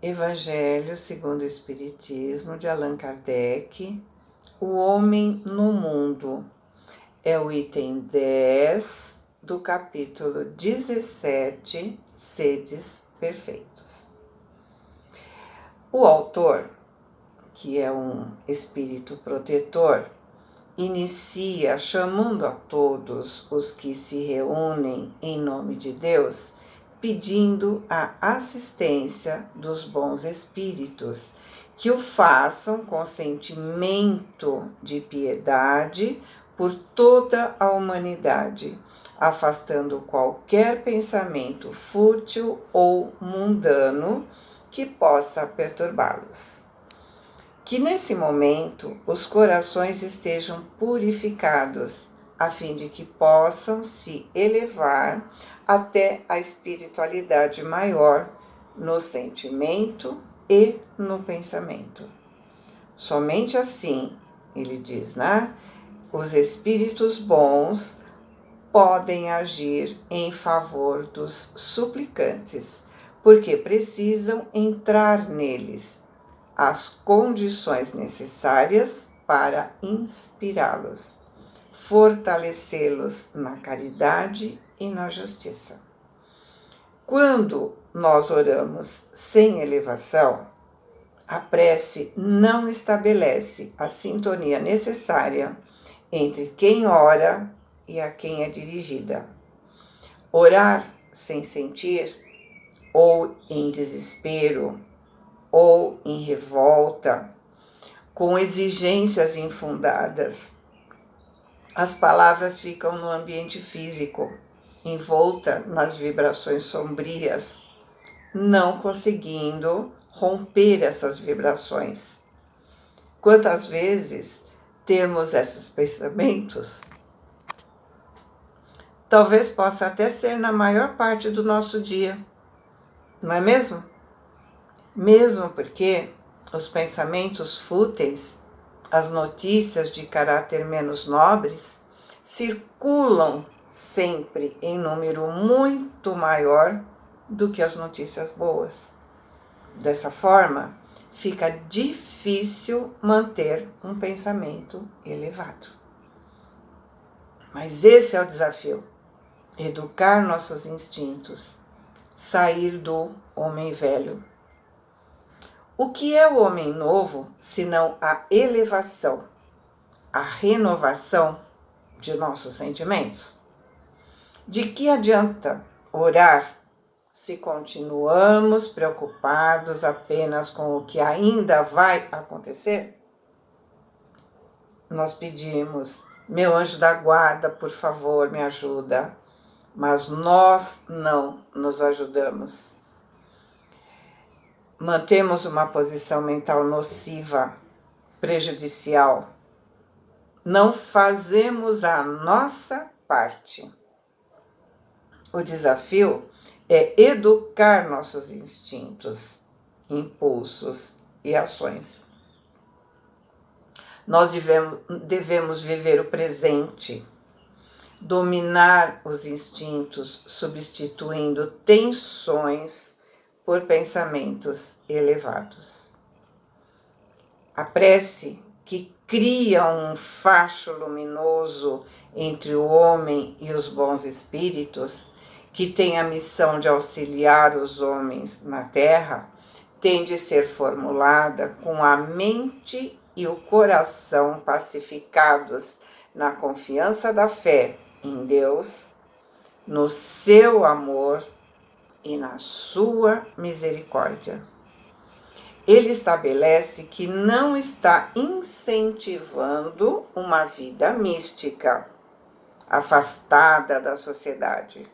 Evangelho segundo o Espiritismo, de Allan Kardec, O Homem no Mundo. É o item 10 do capítulo 17, Sedes Perfeitos. O autor, que é um espírito protetor, inicia chamando a todos os que se reúnem em nome de Deus, pedindo a assistência dos bons espíritos, que o façam com sentimento de piedade por toda a humanidade, afastando qualquer pensamento fútil ou mundano que possa perturbá-los. Que nesse momento os corações estejam purificados, a fim de que possam se elevar até a espiritualidade maior no sentimento e no pensamento. Somente assim, ele diz, né? Os espíritos bons podem agir em favor dos suplicantes, porque precisam entrar neles as condições necessárias para inspirá-los, fortalecê-los na caridade e na justiça. Quando nós oramos sem elevação, a prece não estabelece a sintonia necessária entre quem ora e a quem é dirigida. Orar sem sentir, ou em desespero, ou em revolta, com exigências infundadas, as palavras ficam no ambiente físico, envolta nas vibrações sombrias, não conseguindo romper essas vibrações. Quantas vezes temos esses pensamentos? Talvez possa até ser na maior parte do nosso dia, não é mesmo? Mesmo porque os pensamentos fúteis, as notícias de caráter menos nobres, circulam sempre em número muito maior do que as notícias boas. Dessa forma, fica difícil manter um pensamento elevado. Mas esse é o desafio: educar nossos instintos, sair do homem velho. O que é o homem novo, senão a elevação, a renovação de nossos sentimentos? De que adianta orar se continuamos preocupados apenas com o que ainda vai acontecer? Nós pedimos, meu anjo da guarda, por favor, me ajuda, mas nós não nos ajudamos. Mantemos uma posição mental nociva, prejudicial. Não fazemos a nossa parte. O desafio é educar nossos instintos, impulsos e ações. Nós devemos viver o presente, dominar os instintos, substituindo tensões por pensamentos elevados. A prece, que cria um facho luminoso entre o homem e os bons espíritos, que tem a missão de auxiliar os homens na terra, tem de ser formulada com a mente e o coração pacificados na confiança da fé em Deus, no seu amor e na sua misericórdia. Ele estabelece que não está incentivando uma vida mística, afastada da sociedade.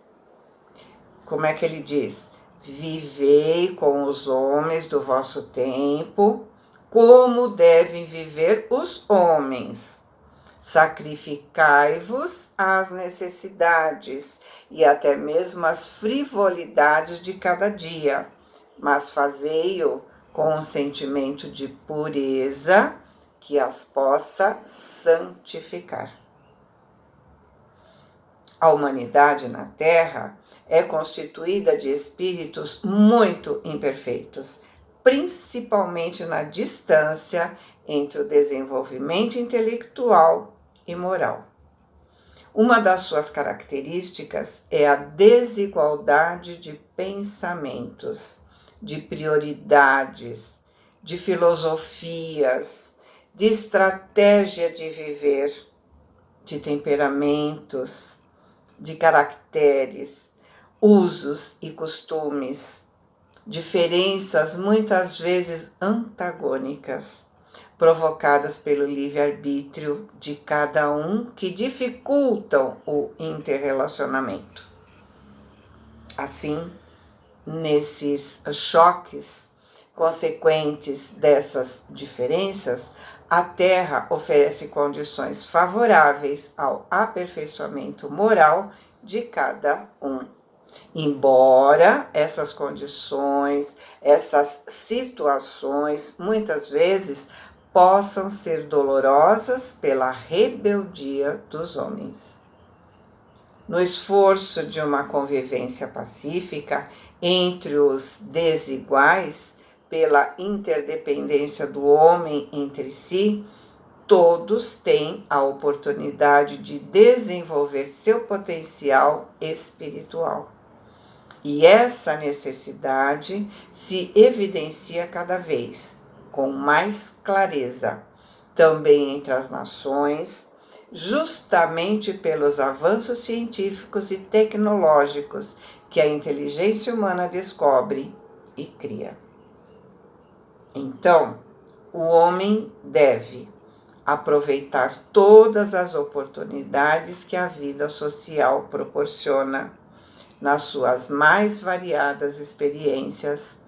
Como é que ele diz? Vivei com os homens do vosso tempo, como devem viver os homens. Sacrificai-vos às necessidades e até mesmo às frivolidades de cada dia, mas fazei-o com um sentimento de pureza que as possa santificar. A humanidade na Terra é constituída de espíritos muito imperfeitos, principalmente na distância entre o desenvolvimento intelectual e moral. Uma das suas características é a desigualdade de pensamentos, de prioridades, de filosofias, de estratégia de viver, de temperamentos, de caracteres, usos e costumes, diferenças muitas vezes antagônicas, provocadas pelo livre-arbítrio de cada um, que dificultam o interrelacionamento. Assim, nesses choques consequentes dessas diferenças, a Terra oferece condições favoráveis ao aperfeiçoamento moral de cada um. Embora essas condições, essas situações, muitas vezes possam ser dolorosas pela rebeldia dos homens. No esforço de uma convivência pacífica entre os desiguais, pela interdependência do homem entre si, todos têm a oportunidade de desenvolver seu potencial espiritual. E essa necessidade se evidencia cada vez com mais clareza, também entre as nações, justamente pelos avanços científicos e tecnológicos que a inteligência humana descobre e cria. Então, o homem deve aproveitar todas as oportunidades que a vida social proporciona, nas suas mais variadas experiências,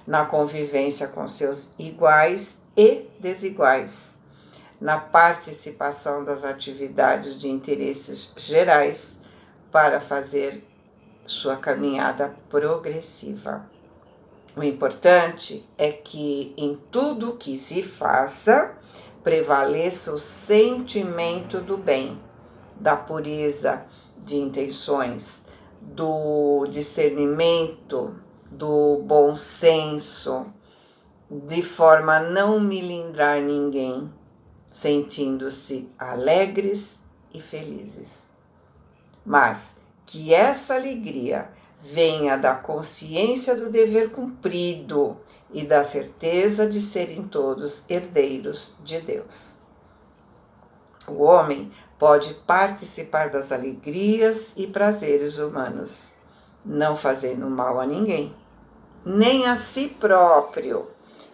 na convivência com seus iguais e desiguais, na participação das atividades de interesses gerais para fazer sua caminhada progressiva. O importante é que em tudo o que se faça prevaleça o sentimento do bem, da pureza de intenções, do discernimento, do bom senso, de forma a não melindrar ninguém, sentindo-se alegres e felizes. Mas que essa alegria venha da consciência do dever cumprido e da certeza de serem todos herdeiros de Deus. O homem pode participar das alegrias e prazeres humanos, não fazendo mal a ninguém, nem a si próprio,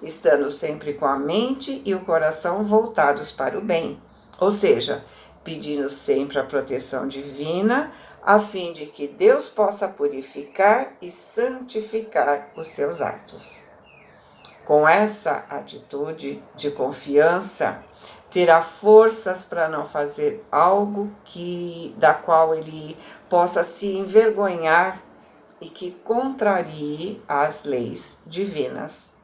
estando sempre com a mente e o coração voltados para o bem, ou seja, pedindo sempre a proteção divina, a fim de que Deus possa purificar e santificar os seus atos. Com essa atitude de confiança, terá forças para não fazer algo da qual ele possa se envergonhar e que contrarie as leis divinas.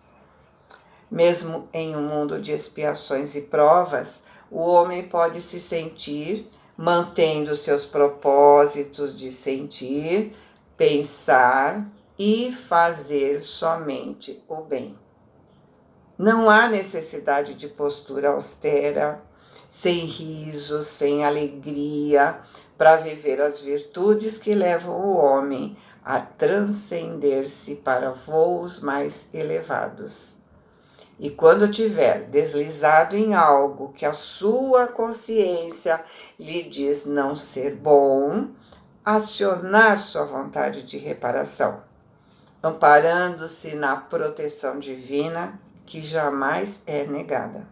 Mesmo em um mundo de expiações e provas, o homem pode se sentir mantendo seus propósitos de sentir, pensar e fazer somente o bem. Não há necessidade de postura austera, sem risos, sem alegria, para viver as virtudes que levam o homem a transcender-se para voos mais elevados. E quando tiver deslizado em algo que a sua consciência lhe diz não ser bom, acionar sua vontade de reparação, amparando-se na proteção divina que jamais é negada.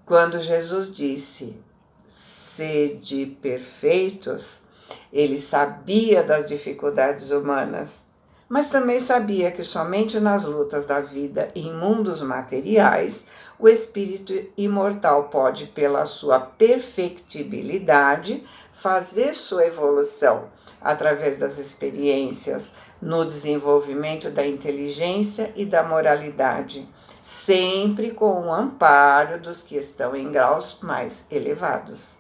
Quando Jesus disse, sede perfeitos, ele sabia das dificuldades humanas, mas também sabia que somente nas lutas da vida em mundos materiais, o espírito imortal pode, pela sua perfectibilidade, fazer sua evolução através das experiências, no desenvolvimento da inteligência e da moralidade, sempre com o amparo dos que estão em graus mais elevados.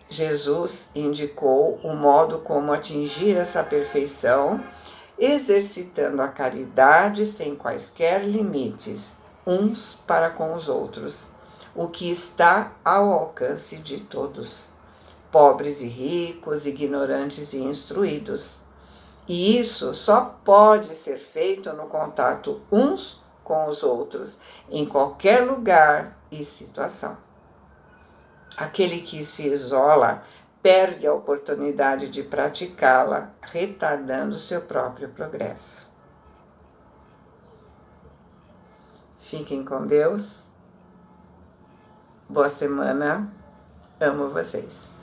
Jesus indicou o modo como atingir essa perfeição exercitando a caridade sem quaisquer limites, uns para com os outros, o que está ao alcance de todos, pobres e ricos, ignorantes e instruídos. E isso só pode ser feito no contato uns com os outros, em qualquer lugar e situação. Aquele que se isola perde a oportunidade de praticá-la, retardando seu próprio progresso. Fiquem com Deus. Boa semana. Amo vocês.